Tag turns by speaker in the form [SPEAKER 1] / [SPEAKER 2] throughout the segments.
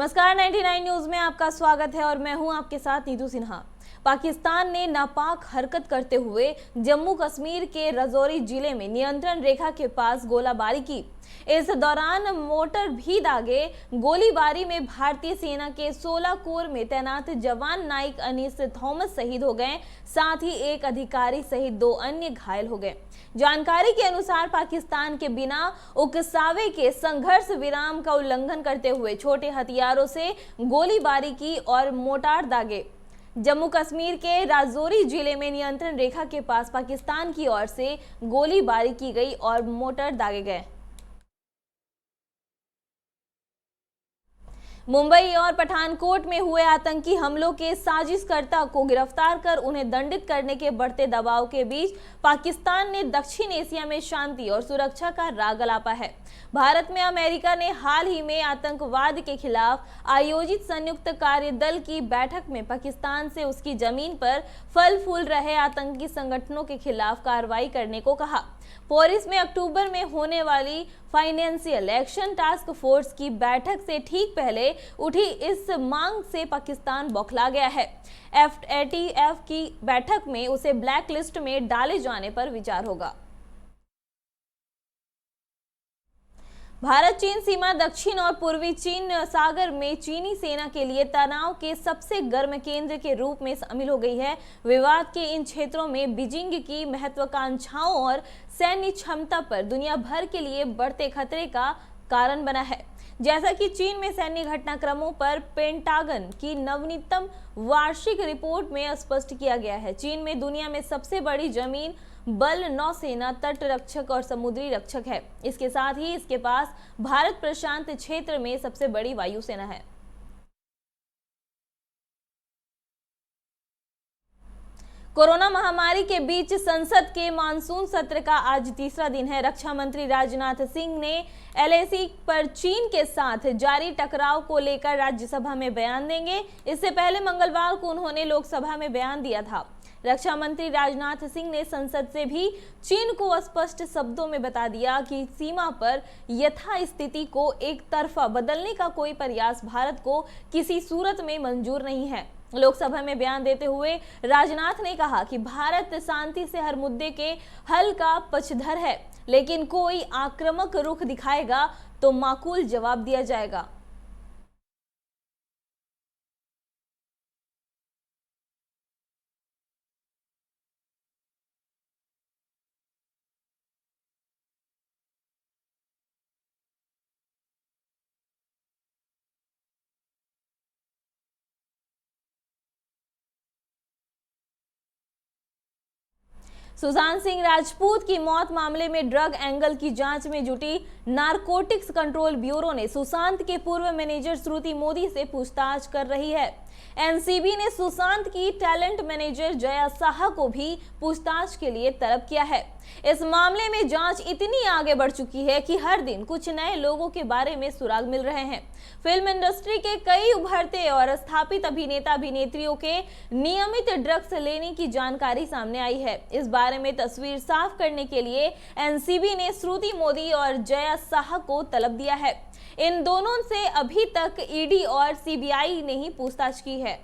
[SPEAKER 1] नमस्कार, 99 न्यूज में आपका स्वागत है और मैं हूं आपके साथ नीतू सिन्हा। पाकिस्तान ने नापाक हरकत करते हुए जम्मू कश्मीर के राजौरी जिले में नियंत्रण रेखा के पास गोलाबारी की। इस दौरान मोर्टार भी दागे। गोलीबारी में भारतीय सेना के 16 कोर में तैनात जवान नाइक अनीस थॉमस शहीद हो गए, साथ ही एक अधिकारी सहित 2 अन्य घायल हो गए। जानकारी के अनुसार पाकिस्तान के बिना उकसावे के संघर्ष विराम का उल्लंघन करते हुए छोटे हथियारों से गोलीबारी की और मोर्टार दागे। जम्मू कश्मीर के राजौरी जिले में नियंत्रण रेखा के पास पाकिस्तान की ओर से गोलीबारी की गई और मोर्टार दागे गए। मुंबई और पठानकोट में हुए आतंकी हमलों के साजिशकर्ता को गिरफ्तार कर उन्हें दंडित करने के बढ़ते दबाव के बीच पाकिस्तान ने दक्षिण एशिया में शांति और सुरक्षा का राग अलापा है। भारत में अमेरिका ने हाल ही में आतंकवाद के खिलाफ आयोजित संयुक्त कार्यदल की बैठक में पाकिस्तान से उसकी जमीन पर फल फूल रहे आतंकी संगठनों के खिलाफ कार्रवाई करने को कहा। पेरिस में अक्टूबर में होने वाली फाइनेंशियल एक्शन टास्क फोर्स की बैठक से ठीक पहले उठी इस मांग से पाकिस्तान बौखला गया है। FATF की बैठक में उसे ब्लैक लिस्ट में डाले जाने पर विचार होगा। भारत चीन सीमा दक्षिण और पूर्वी चीन सागर में चीनी सेना के लिए तनाव के सबसे गर्म केंद्र के रूप में शामिल हो गई है। विवाद के इन क्षेत्रों में बीजिंग की महत्वाकांक्षाओं और सैन्य क्षमता पर दुनिया भर के लिए बढ़ते खतरे का कारण बना है। जैसा कि चीन में सैन्य घटनाक्रमों पर पेंटागन की नवीनतम वार्षिक रिपोर्ट में स्पष्ट किया गया है, चीन में दुनिया में सबसे बड़ी जमीन बल नौसेना, तट रक्षक और समुद्री रक्षक है। इसके साथ ही इसके पास भारत प्रशांत क्षेत्र में सबसे बड़ी वायुसेना है। कोरोना महामारी के बीच संसद के मानसून सत्र का आज तीसरा दिन है। रक्षा मंत्री राजनाथ सिंह ने LAC पर चीन के साथ जारी टकराव को लेकर राज्यसभा में बयान देंगे। इससे पहले मंगलवार को उन्होंने लोकसभा में बयान दिया था। रक्षा मंत्री राजनाथ सिंह ने संसद से भी चीन को स्पष्ट शब्दों में बता दिया कि सीमा पर यथास्थिति को एक तरफा बदलने का कोई प्रयास भारत को किसी सूरत में मंजूर नहीं है। लोकसभा में बयान देते हुए राजनाथ ने कहा कि भारत शांति से हर मुद्दे के हल का पक्षधर है, लेकिन कोई आक्रामक रुख दिखाएगा तो माकूल जवाब दिया जाएगा। सुशांत सिंह राजपूत की मौत मामले में ड्रग एंगल की जांच में जुटी नारकोटिक्स कंट्रोल ब्यूरो ने सुशांत के पूर्व मैनेजर श्रुति मोदी से पूछताछ कर रही है। NCB ने सुशांत की टैलेंट मैनेजर जया साहा को भी पूछताछ के लिए तलब किया है। इस मामले में जांच इतनी आगे बढ़ चुकी है कि हर दिन कुछ नए लोगों के बारे में सुराग मिल रहे हैं। फिल्म इंडस्ट्री के कई उभरते और स्थापित अभिनेता अभिनेत्रियों के नियमित ड्रग्स लेने की जानकारी सामने आई है। इस बारे में तस्वीर साफ करने के लिए NCB ने श्रुति मोदी और जया साहा को तलब दिया है। इन दोनों से अभी तक ED और CBI ने ही पूछताछ की है।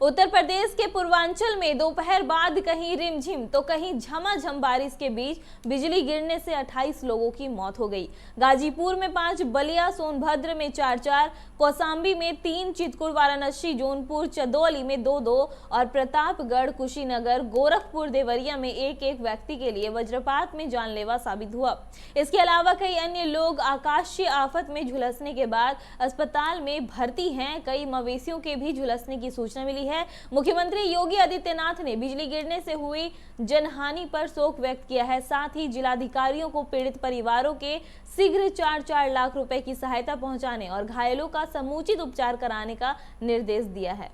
[SPEAKER 1] उत्तर प्रदेश के पूर्वांचल में दोपहर बाद कहीं रिमझिम तो कहीं झमाझम बारिश के बीच बिजली गिरने से 28 लोगों की मौत हो गई। गाजीपुर में 5, बलिया सोनभद्र में 4, कौशाम्बी में 3, चित्रकूट, वाराणसी, जौनपुर, चंदौली में 2 और प्रतापगढ़, कुशीनगर, गोरखपुर, देवरिया में 1 व्यक्ति के लिए वज्रपात में जानलेवा साबित हुआ। इसके अलावा कई अन्य लोग आकाशीय आफत में झुलसने के बाद अस्पताल में भर्ती हैं। कई मवेशियों के भी झुलसने की सूचना मिली है। मुख्यमंत्री योगी आदित्यनाथ ने बिजली गिरने से हुई जनहानि पर शोक व्यक्त किया है। साथ ही जिलाधिकारियों को पीड़ित परिवारों के शीघ्र 4 लाख रुपए की सहायता पहुंचाने और घायलों का समुचित उपचार कराने का निर्देश दिया है।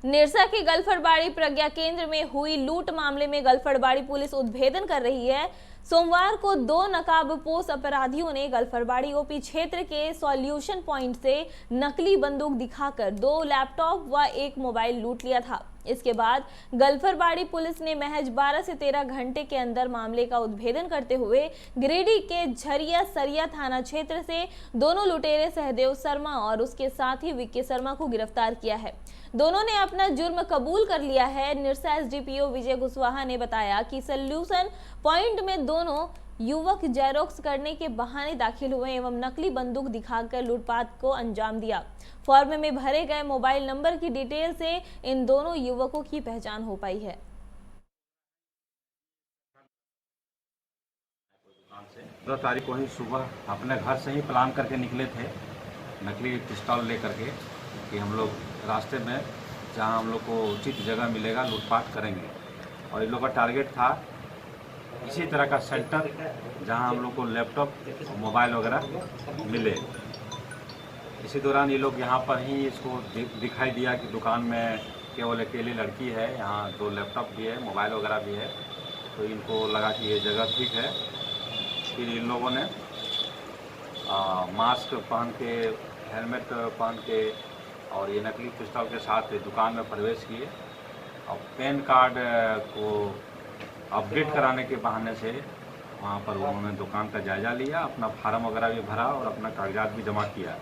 [SPEAKER 1] निरसा के गलफड़बाड़ी प्रज्ञा केंद्र में हुई लूट मामले में गलफड़बाड़ी पुलिस उद्भेदन कर रही है। सोमवार को 2 नकाबपोश अपराधियों ने गलफड़बाड़ी OP क्षेत्र के सॉल्यूशन पॉइंट से नकली बंदूक दिखाकर 2 लैपटॉप व 1 मोबाइल लूट लिया था। इसके बाद गल्फरबाड़ी पुलिस ने महज 12 से 13 घंटे के अंदर मामले का उद्भेदन करते हुए गिरिडीह के झरिया सरिया थाना क्षेत्र से दोनों लुटेरे सहदेव शर्मा और उसके साथी विक्की शर्मा को गिरफ्तार किया है। दोनों ने अपना जुर्म कबूल कर लिया है। निरसा एसडीपीओ विजय कुशवाहा ने बताया कि सॉल्यूशन पॉइंट में दोनों युवक जेरोक्स करने के बहाने दाखिल हुए एवं नकली बंदूक दिखाकर लूटपाट को अंजाम दिया। फॉर्म में भरे गए मोबाइल नंबर की डिटेल से इन दोनों युवकों की पहचान हो पाई है।
[SPEAKER 2] 2 तारीख को ही सुबह अपने घर से ही प्लान करके निकले थे, नकली पिस्तौल लेकर के कि हम लोग रास्ते में जहां हम लोग को उचित जगह मिलेगा लूटपाट करेंगे। और इन लोग का टारगेट था इसी तरह का सेंटर जहां हम लोग को लैपटॉप और मोबाइल वगैरह मिले। इसी दौरान ये लोग यहाँ पर ही इसको दिखाई दिया कि दुकान में केवल अकेली लड़की है, यहाँ 2 लैपटॉप भी है, मोबाइल वगैरह भी है, तो इनको लगा कि ये जगह ठीक है। फिर इन लोगों ने मास्क पहन के, हेलमेट पहन के और ये नकली पिस्तौल के साथ दुकान में प्रवेश किए और पैन कार्ड को अपडेट कराने के बहाने से वहाँ पर उन्होंने दुकान का जायजा लिया, अपना फार्म वगैरह भी भरा और अपना कागजात भी जमा किया।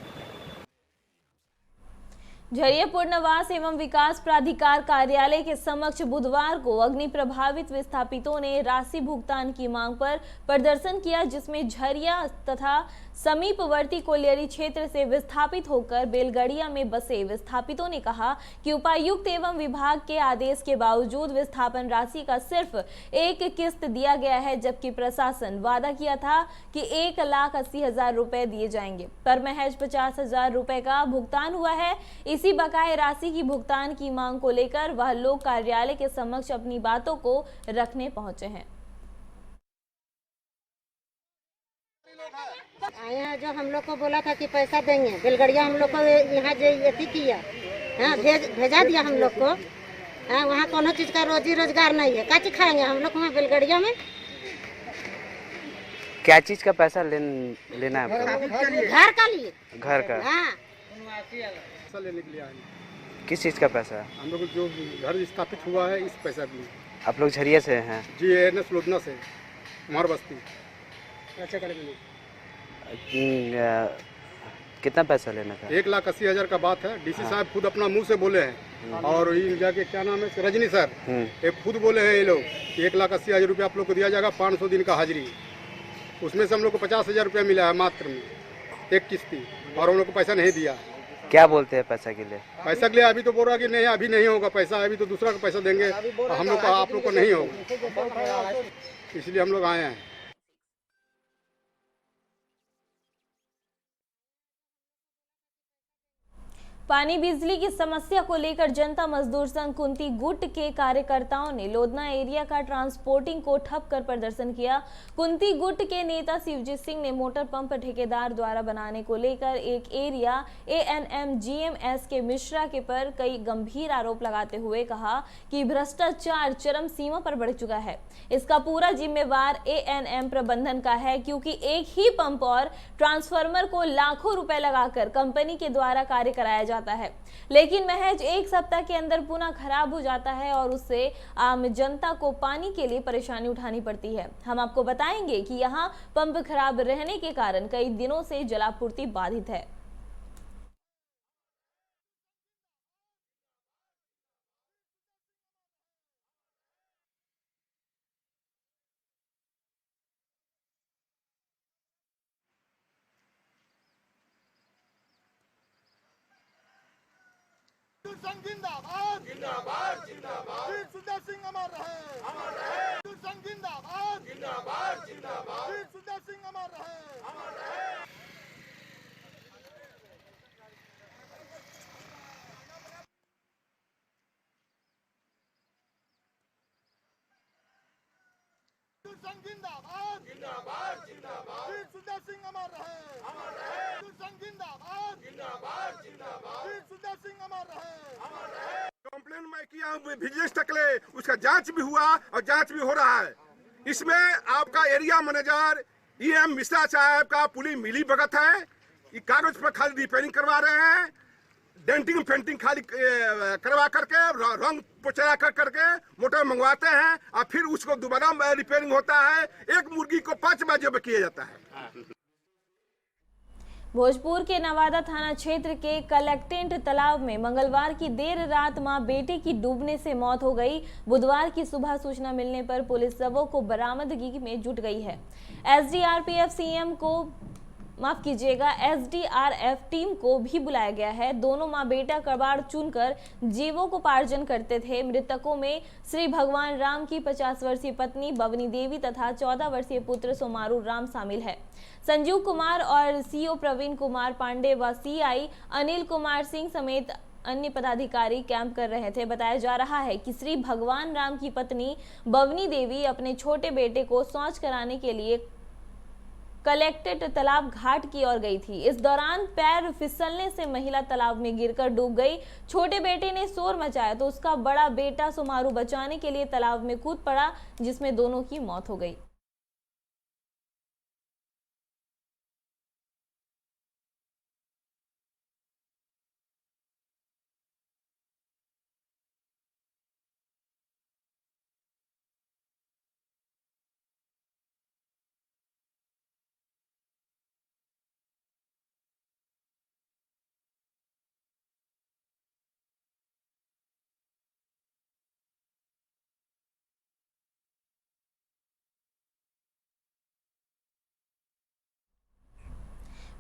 [SPEAKER 1] झरिया पुनर्वास एवं विकास प्राधिकार कार्यालय के समक्ष बुधवार को अग्नि प्रभावित विस्थापितों ने राशि भुगतान की मांग पर प्रदर्शन किया, जिसमें झरिया तथा समीपवर्ती कोलियरी क्षेत्र से विस्थापित होकर बेलगड़िया में बसे विस्थापितों ने कहा कि उपायुक्त एवं विभाग के आदेश के बावजूद विस्थापन राशि का सिर्फ एक किस्त दिया गया है, जबकि प्रशासन वादा किया था कि 1,80,000 रुपए दिए जाएंगे, पर महज 50,000 रुपए का भुगतान हुआ है। इसी बकाये राशि की भुगतान की मांग को लेकर वह लोग कार्यालय के समक्ष अपनी बातों को रखने पहुंचे हैं।
[SPEAKER 3] आया जो हम लोग को बोला था कि पैसा देंगे, बेलगड़िया हम लोग को यहाँ जो किया, हाँ भेजा दिया हम लोग को। हाँ, वहाँ कोनो चीज का रोजी रोजगार नहीं है, क्या चीज खाएंगे हम लोग वहाँ बेलगड़िया में?
[SPEAKER 4] क्या चीज का पैसा लेना है?
[SPEAKER 3] घर का लिए।
[SPEAKER 4] घर का?
[SPEAKER 3] हाँ।
[SPEAKER 5] पैसा लेने के लिए आए।
[SPEAKER 4] किस चीज का पैसा?
[SPEAKER 5] हम लोग जो घर स्थापित हुआ है इस पैसा भी।
[SPEAKER 4] आप लोग झरिया से हैं?
[SPEAKER 5] जी, एनएस लोधना से, कुमार बस्ती। अच्छा करेंगे।
[SPEAKER 4] कितना पैसा लेना था?
[SPEAKER 5] 1,80,000 का बात है। डीसी साहब खुद अपना मुंह से बोले हैं और ये जाके क्या नाम है, रजनी सर, ये खुद बोले हैं ये लोग 1,80,000 रुपया आप लोग को दिया जाएगा, 500 दिन का हाजिरी। उसमें से हम लोग को 50,000 रुपया मिला है मात्र में, एक किस्ती, और हम लोग को पैसा नहीं दिया।
[SPEAKER 4] क्या बोलते हैं पैसा के लिए?
[SPEAKER 5] पैसा के लिए अभी तो बोल रहा कि नहीं, अभी नहीं होगा पैसा, अभी तो दूसरा का पैसा देंगे, हम लोग का आप लोग को नहीं होगा, इसलिए हम लोग आए हैं।
[SPEAKER 1] पानी बिजली की समस्या को लेकर जनता मजदूर संघ कुंती गुट के कार्यकर्ताओं ने लोधना एरिया का ट्रांसपोर्टिंग को ठप कर प्रदर्शन किया। कुंती गुट के नेता शिवजीत सिंह ने मोटर पंप ठेकेदार द्वारा बनाने को लेकर एक एरिया ANM-GMS के मिश्रा के पर कई गंभीर आरोप लगाते हुए कहा कि भ्रष्टाचार चरम सीमा पर बढ़ चुका है। इसका पूरा जिम्मेवार ANM प्रबंधन का है, क्योंकि एक ही पंप और ट्रांसफार्मर को लाखों रुपए लगाकर कंपनी के द्वारा कार्य कराया जाता है, लेकिन महज एक सप्ताह के अंदर पुनः खराब हो जाता है और उससे आम जनता को पानी के लिए परेशानी उठानी पड़ती है। हम आपको बताएंगे कि यहाँ पंप खराब रहने के कारण कई दिनों से जलापूर्ति बाधित है।
[SPEAKER 6] जिंदाबाद जिंदाबाद जिंदाबाद, सुंदर सिंह अमर रहे, अमर रहे। जिंदाबाद जिंदाबाद जिंदाबाद, सुंदर सिंह अमर रहे, अमर रहे। जिंदाबाद जिंदाबाद जिंदाबाद, सुंदर सिंह अमर रहे, अमर रहे। जिंदाबाद जिंदाबाद जिंदाबाद, सुंदर सिंह अमर रहे, अमर रहे।
[SPEAKER 7] कंप्लेन मैं किया हूँ विजिलेंस तकले, उसका जांच भी हुआ और जांच भी हो रहा है। इसमें आपका एरिया मैनेजर EM मिश्रा साहब का पूरी मिली भगत है। ये कागज पर खाली रिपेयरिंग करवा रहे हैं, डेंटिंग पेंटिंग खाली करवा करके रंग पोछा कर करके मोटर मंगवाते हैं और फिर उसको दोबारा रिपेयरिंग होता है। एक मुर्गी को 5 बाजों में किया जाता है।
[SPEAKER 1] भोजपुर के नवादा थाना क्षेत्र के कलेक्टेंट तालाब में मंगलवार की देर रात मां बेटे की डूबने से मौत हो गई। बुधवार की सुबह सूचना मिलने पर पुलिस शवों को बरामदगी में जुट गई है। एसडीआरएफ सीएम को एसडीआरएफ टीम को भी बुलाया गया है। दोनों मां बेटा कबाड़ चुनकर जीवोपार्जन करते थे। मृतकों में श्री भगवान राम की 50 वर्षीय पत्नी बवनी देवी तथा 14 वर्षीय पुत्र सोमारू राम शामिल है। संजीव कुमार और सीओ प्रवीण कुमार पांडे व सीआई अनिल कुमार सिंह समेत अन्य पदाधिकारी कैंप कर रहे थे। बताया जा रहा है कि श्री भगवान राम की पत्नी बवनी देवी अपने छोटे बेटे को शौच कराने के लिए कलेक्टेड तालाब घाट की ओर गई थी। इस दौरान पैर फिसलने से महिला तालाब में गिरकर डूब गई। छोटे बेटे ने शोर मचाया तो उसका बड़ा बेटा सोमारू बचाने के लिए तालाब में कूद पड़ा, जिसमें दोनों की मौत हो गई।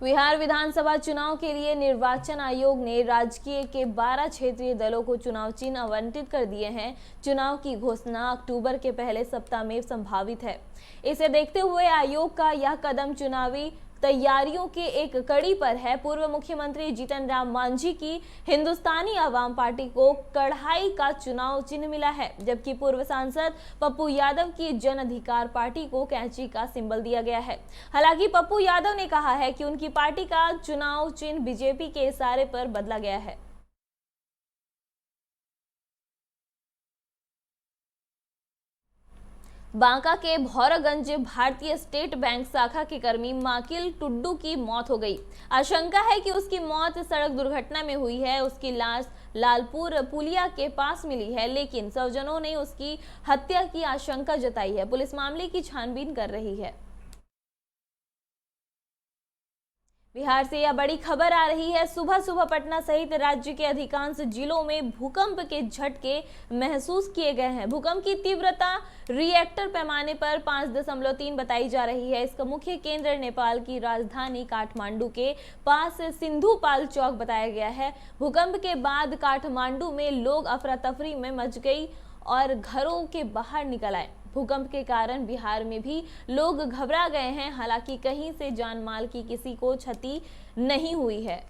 [SPEAKER 1] बिहार विधानसभा चुनाव के लिए निर्वाचन आयोग ने राजकीय के 12 क्षेत्रीय दलों को चुनाव चिन्ह आवंटित कर दिए हैं। चुनाव की घोषणा अक्टूबर के पहले सप्ताह में संभावित है। इसे देखते हुए आयोग का यह कदम चुनावी तैयारियों के एक कड़ी पर है। पूर्व मुख्यमंत्री जीतन राम मांझी की हिंदुस्तानी आवाम पार्टी को कढ़ाई का चुनाव चिन्ह मिला है, जबकि पूर्व सांसद पप्पू यादव की जन अधिकार पार्टी को कैंची का सिंबल दिया गया है। हालांकि पप्पू यादव ने कहा है कि उनकी पार्टी का चुनाव चिन्ह बीजेपी के इशारे पर बदला गया है। बांका के भौरागंज भारतीय स्टेट बैंक शाखा के कर्मी माकिल टुड्डू की मौत हो गई। आशंका है कि उसकी मौत सड़क दुर्घटना में हुई है। उसकी लाश लालपुर पुलिया के पास मिली है, लेकिन स्वजनों ने उसकी हत्या की आशंका जताई है। पुलिस मामले की छानबीन कर रही है। बिहार से यह बड़ी खबर आ रही है। सुबह सुबह पटना सहित राज्य के अधिकांश जिलों में भूकंप के झटके महसूस किए गए हैं। भूकंप की तीव्रता रिएक्टर पैमाने पर 5.3 बताई जा रही है। इसका मुख्य केंद्र नेपाल की राजधानी काठमांडू के पास सिंधुपाल चौक बताया गया है। भूकंप के बाद काठमांडू में लोग अफरा तफरी में मच गई और घरों के बाहर निकल आए। भूकंप के कारण बिहार में भी लोग घबरा गए हैं। हालांकि कहीं से जान माल की किसी को क्षति नहीं हुई है।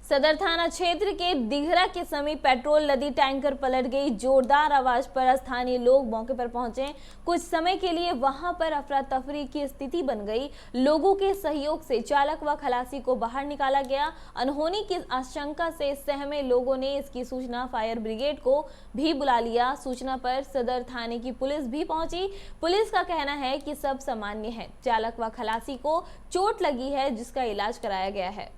[SPEAKER 1] सदर थाना क्षेत्र के दिघरा के समीप पेट्रोल लदी टैंकर पलट गई। जोरदार आवाज पर स्थानीय लोग मौके पर पहुंचे। कुछ समय के लिए वहां पर अफरा तफरी की स्थिति बन गई। लोगों के सहयोग से चालक व खलासी को बाहर निकाला गया। अनहोनी की आशंका से सहमे लोगों ने इसकी सूचना फायर ब्रिगेड को भी बुला लिया। सूचना पर सदर थाने की पुलिस भी पहुंची। पुलिस का कहना है कि सब सामान्य है। चालक व खलासी को चोट लगी है, जिसका इलाज कराया गया है।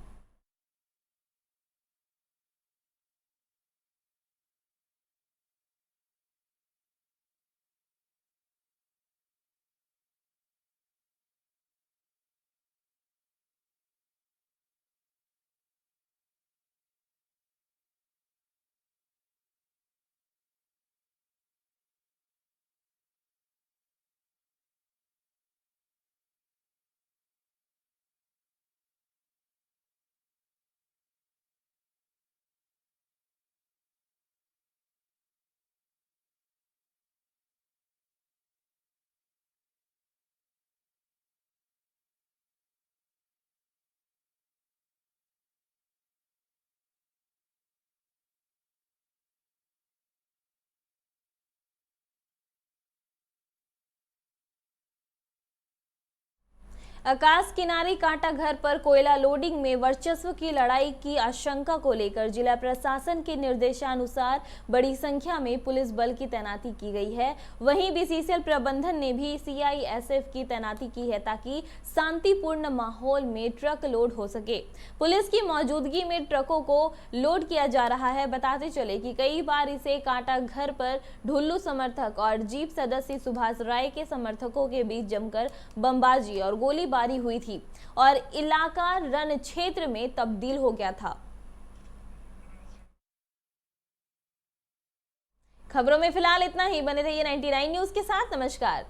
[SPEAKER 1] आकाश किनारी कांटा घर पर कोयला लोडिंग में वर्चस्व की लड़ाई की आशंका को लेकर जिला प्रशासन के निर्देशानुसार बड़ी संख्या में पुलिस बल की तैनाती की गई है। वहीं बीसीसीएल प्रबंधन ने भी सीआईएसएफ की तैनाती की है ताकि शांतिपूर्ण माहौल में ट्रक लोड हो सके। पुलिस की मौजूदगी में ट्रकों को लोड किया जा रहा है। बताते चले कि कई बार इसे कांटा घर पर ढुल्लू समर्थक और जीप सदस्य सुभाष राय के समर्थकों के बीच जमकर बमबाजी और गोलीबारी हुई थी और इलाका रण क्षेत्र में तब्दील हो गया था। खबरों में फिलहाल इतना ही। बने रहिए 99 न्यूज के साथ। नमस्कार।